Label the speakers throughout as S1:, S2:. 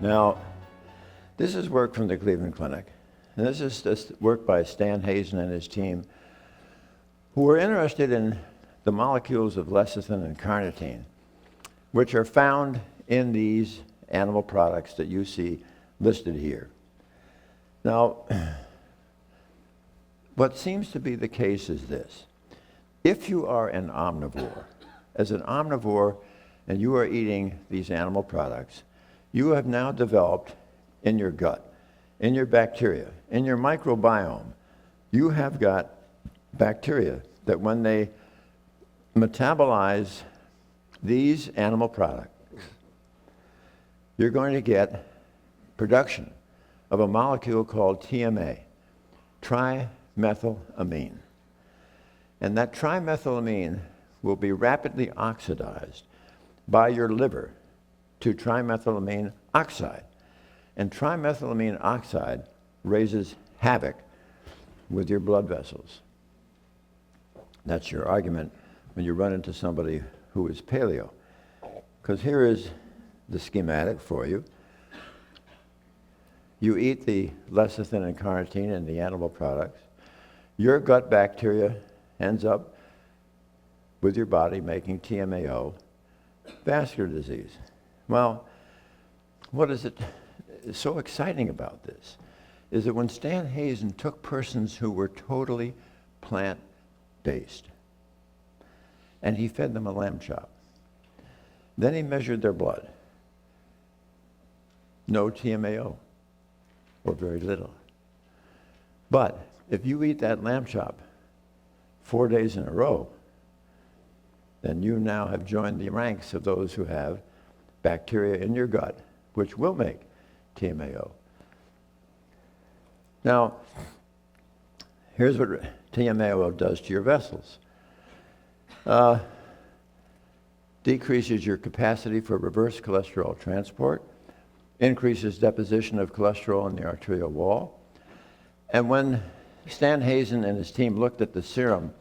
S1: Now, this is work from the Cleveland Clinic, and this is work by Stan Hazen and his team, who were interested in the molecules of lecithin and carnitine, which are found in these animal products that you see listed here. Now, what seems to be the case is this. If you are an omnivore, as an omnivore, and you are eating these animal products, you have now developed in your gut, in your bacteria, in your microbiome, you have got bacteria that when they metabolize these animal products, you're going to get production of a molecule called TMA, trimethylamine. And that trimethylamine will be rapidly oxidized by your liver to trimethylamine oxide. And trimethylamine oxide raises havoc with your blood vessels. That's your argument when you run into somebody who is paleo. Because here is the schematic for you. You eat the lecithin and carnitine in the animal products. Your gut bacteria ends up with your body making TMAO, vascular disease. Well, what is it so exciting about this is that when Stan Hazen took persons who were totally plant-based and he fed them a lamb chop, then he measured their blood. No TMAO, or very little. But if you eat that lamb chop 4 days in a row, then you now have joined the ranks of those who have bacteria in your gut, which will make TMAO. Now, here's what TMAO does to your vessels. Decreases your capacity for reverse cholesterol transport, increases deposition of cholesterol in the arterial wall. And when Stan Hazen and his team looked at the serum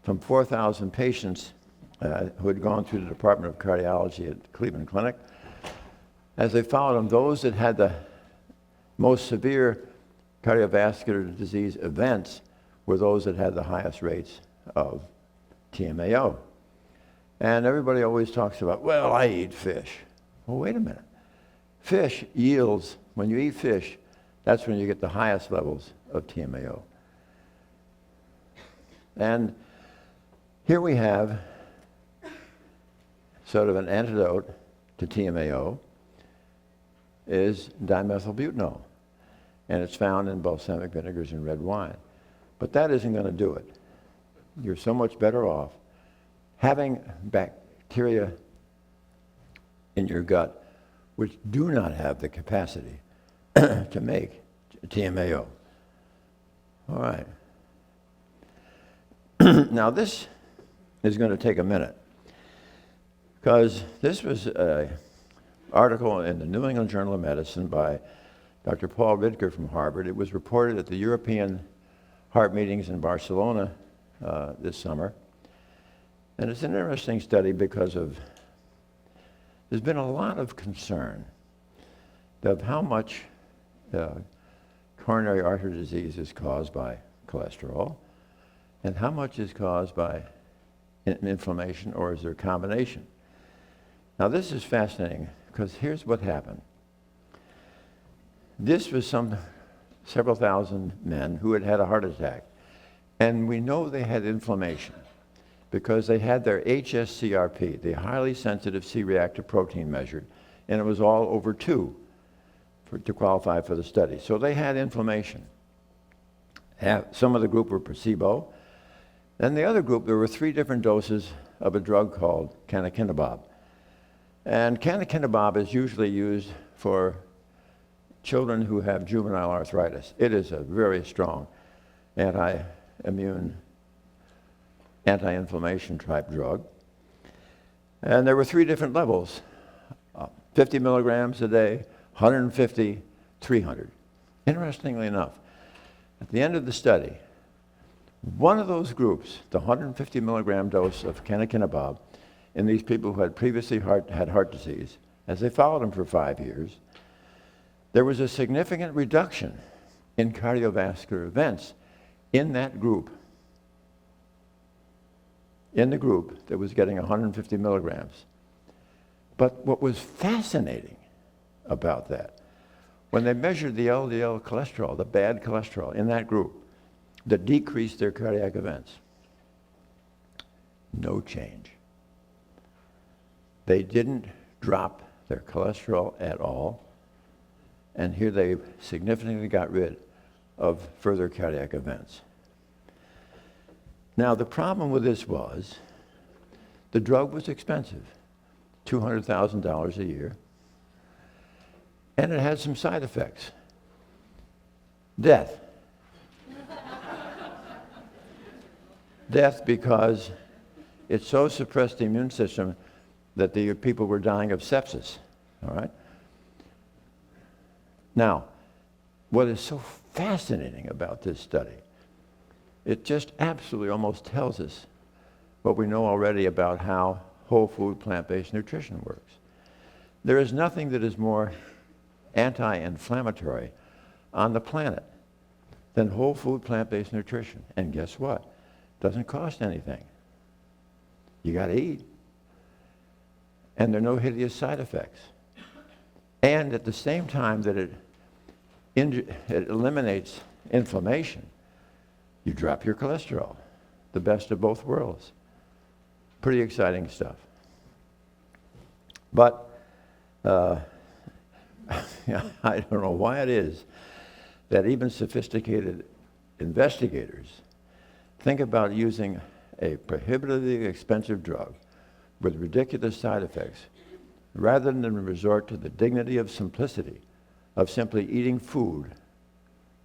S1: from 4,000 patients who had gone through the Department of Cardiology at the Cleveland Clinic, as they followed them, those that had the most severe cardiovascular disease events were those that had the highest rates of TMAO. And everybody always talks about, well, I eat fish. Well, wait a minute. Fish yields, when you eat fish, that's when you get the highest levels of TMAO. And here we have sort of an antidote to TMAO is dimethylbutanol. And it's found in balsamic vinegars and red wine. But that isn't going to do it. You're so much better off having bacteria in your gut which do not have the capacity to make TMAO. All right. Now this is going to take a minute because this was an article in the New England Journal of Medicine by Dr. Paul Ridker from Harvard. It was reported at the European Heart Meetings in Barcelona this summer. And it's an interesting study because there's been a lot of concern of how much coronary artery disease is caused by cholesterol and how much is caused by inflammation, or is there a combination? Now this is fascinating because here's what happened. This was several thousand men who had had a heart attack, and we know they had inflammation because they had their HSCRP, the highly sensitive C-reactive protein measured, and it was all over 2 to qualify for the study. So they had inflammation. Some of the group were placebo. Then the other group, there were 3 different doses of a drug called canakinumab. And canakinumab is usually used for children who have juvenile arthritis. It is a very strong anti-inflammation type drug. And there were 3 different levels, 50 milligrams a day, 150, 300. Interestingly enough, at the end of the study, one of those groups, the 150 milligram dose of canakinumab in these people who had previously had heart disease, as they followed them for 5 years, there was a significant reduction in cardiovascular events in that group, in the group that was getting 150 milligrams. But what was fascinating about that, when they measured the LDL cholesterol, the bad cholesterol in that group that decreased their cardiac events, no change. They didn't drop their cholesterol at all, and here they significantly got rid of further cardiac events. Now, the problem with this was the drug was expensive, $200,000 a year, and it had some side effects. Death. Death because it so suppressed the immune system that the people were dying of sepsis, all right? Now, what is so fascinating about this study, it just absolutely almost tells us what we know already about how whole food, plant-based nutrition works. There is nothing that is more anti-inflammatory on the planet than whole food, plant-based nutrition. And guess what? Doesn't cost anything. You got to eat. And there are no hideous side effects. And at the same time that it eliminates inflammation, you drop your cholesterol, the best of both worlds. Pretty exciting stuff. But I don't know why it is that even sophisticated investigators think about using a prohibitively expensive drug with ridiculous side effects rather than resort to the dignity of simplicity of simply eating food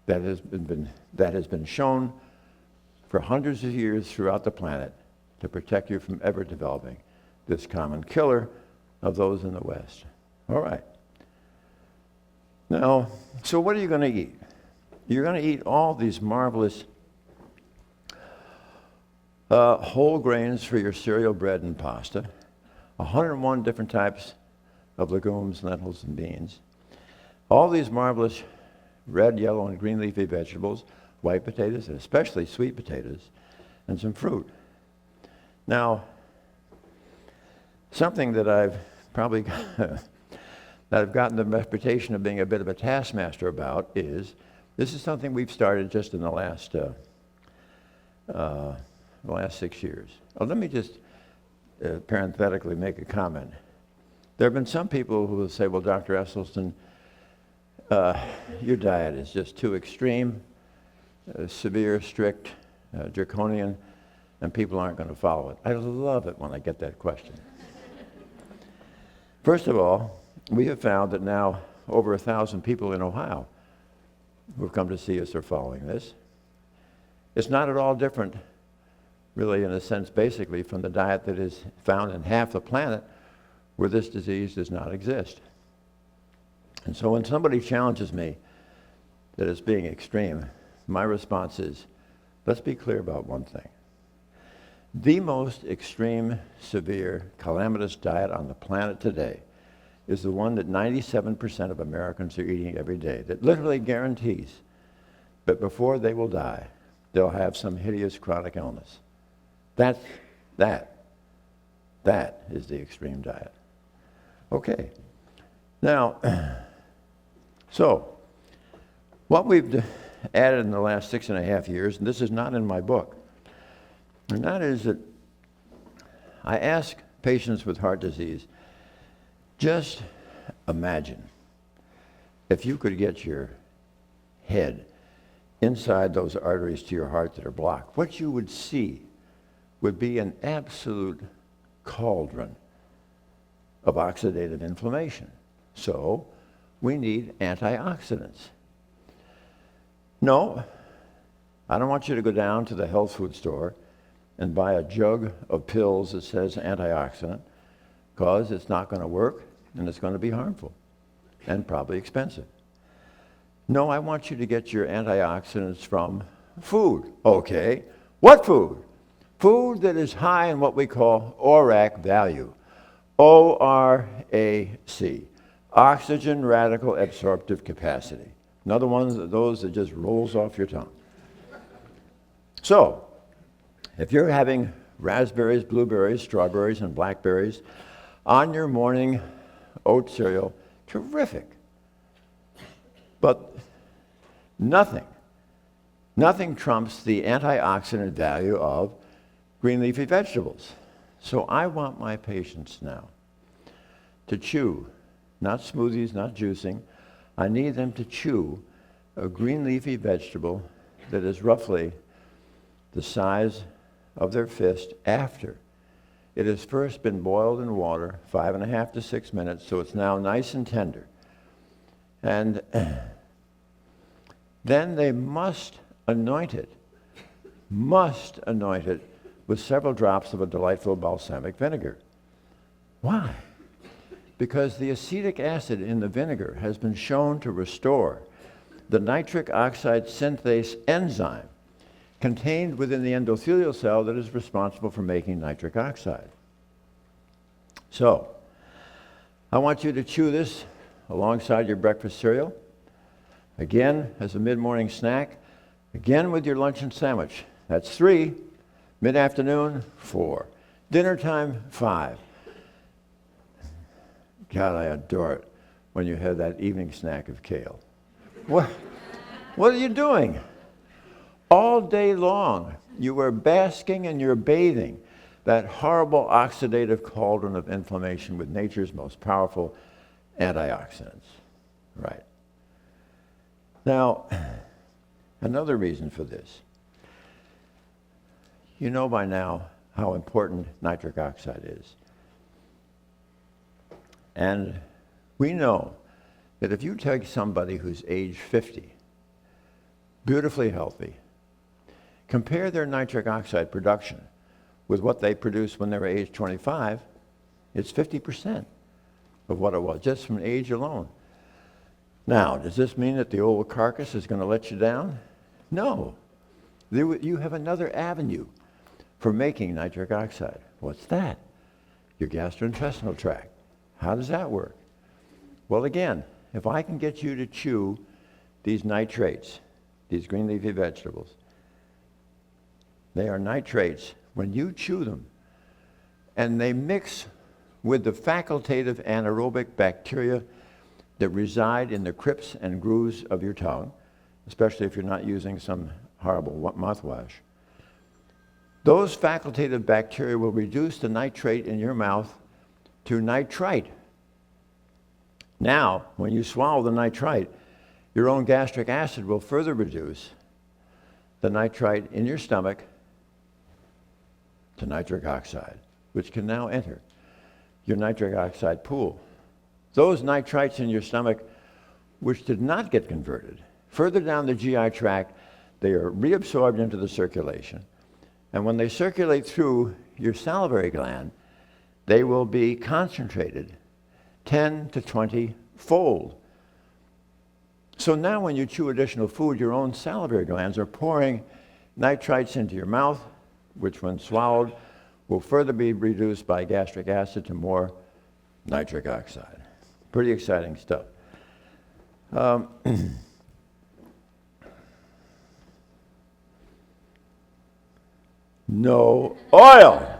S1: that has been shown for hundreds of years throughout the planet to protect you from ever developing this common killer of those in the West. All right. Now, so what are you going to eat? You're going to eat all these marvelous whole grains for your cereal, bread, and pasta, 101 different types of legumes, lentils, and beans, all these marvelous red, yellow, and green leafy vegetables, white potatoes, and especially sweet potatoes, and some fruit. Now, something that I've probably that I've gotten the reputation of being a bit of a taskmaster about is, this is something we've started just in the last 6 years. Well, let me just parenthetically make a comment. There have been some people who will say, well, Dr. Esselstyn, your diet is just too extreme, severe, strict, draconian, and people aren't going to follow it. I love it when I get that question. First of all, we have found that now over 1,000 people in Ohio who have come to see us are following this. It's not at all different, really, in a sense, basically, from the diet that is found in half the planet where this disease does not exist. And so when somebody challenges me that it's being extreme, my response is, let's be clear about one thing. The most extreme, severe, calamitous diet on the planet today is the one that 97% of Americans are eating every day, that literally guarantees that before they will die, they'll have some hideous chronic illness. That is the extreme diet. Okay. Now, so what we've added in the last 6.5 years, and this is not in my book, and that is that I ask patients with heart disease, just imagine if you could get your head inside those arteries to your heart that are blocked, what you would see would be an absolute cauldron of oxidative inflammation. So we need antioxidants. No, I don't want you to go down to the health food store and buy a jug of pills that says antioxidant, because it's not going to work and it's going to be harmful and probably expensive. No, I want you to get your antioxidants from food. Okay, what food? Food that is high in what we call ORAC value. O-R-A-C. Oxygen radical absorptive capacity. Another one of those that just rolls off your tongue. So, if you're having raspberries, blueberries, strawberries, and blackberries on your morning oat cereal, terrific. But nothing trumps the antioxidant value of green leafy vegetables. So I want my patients now to chew, not smoothies, not juicing. I need them to chew a green leafy vegetable that is roughly the size of their fist after it has first been boiled in water 5.5 to 6 minutes, so it's now nice and tender. And then they must anoint it with several drops of a delightful balsamic vinegar. Why? Because the acetic acid in the vinegar has been shown to restore the nitric oxide synthase enzyme contained within the endothelial cell that is responsible for making nitric oxide. So, I want you to chew this alongside your breakfast cereal, again as a mid-morning snack, again with your lunch and sandwich. That's 3, mid-afternoon, 4, dinner time, 5. God, I adore it when you have that evening snack of kale. What are you doing? All day long, you are basking and you're bathing that horrible oxidative cauldron of inflammation with nature's most powerful antioxidants. Right. Now, another reason for this. You know by now how important nitric oxide is. And we know that if you take somebody who's age 50, beautifully healthy, compare their nitric oxide production with what they produced when they were age 25, it's 50% of what it was, just from age alone. Now, does this mean that the old carcass is going to let you down? No. You have another avenue for making nitric oxide. What's that? Your gastrointestinal tract. How does that work? Well, again, if I can get you to chew these nitrates, these green leafy vegetables, they are nitrates. When you chew them, and they mix with the facultative anaerobic bacteria that reside in the crypts and grooves of your tongue, especially if you're not using some horrible mouthwash, those facultative bacteria will reduce the nitrate in your mouth to nitrite. Now, when you swallow the nitrite, your own gastric acid will further reduce the nitrite in your stomach to nitric oxide, which can now enter your nitric oxide pool. Those nitrites in your stomach, which did not get converted, further down the GI tract, they are reabsorbed into the circulation. And when they circulate through your salivary gland, they will be concentrated 10 to 20-fold. So now when you chew additional food, your own salivary glands are pouring nitrites into your mouth, which when swallowed will further be reduced by gastric acid to more nitric oxide. Pretty exciting stuff. No oil.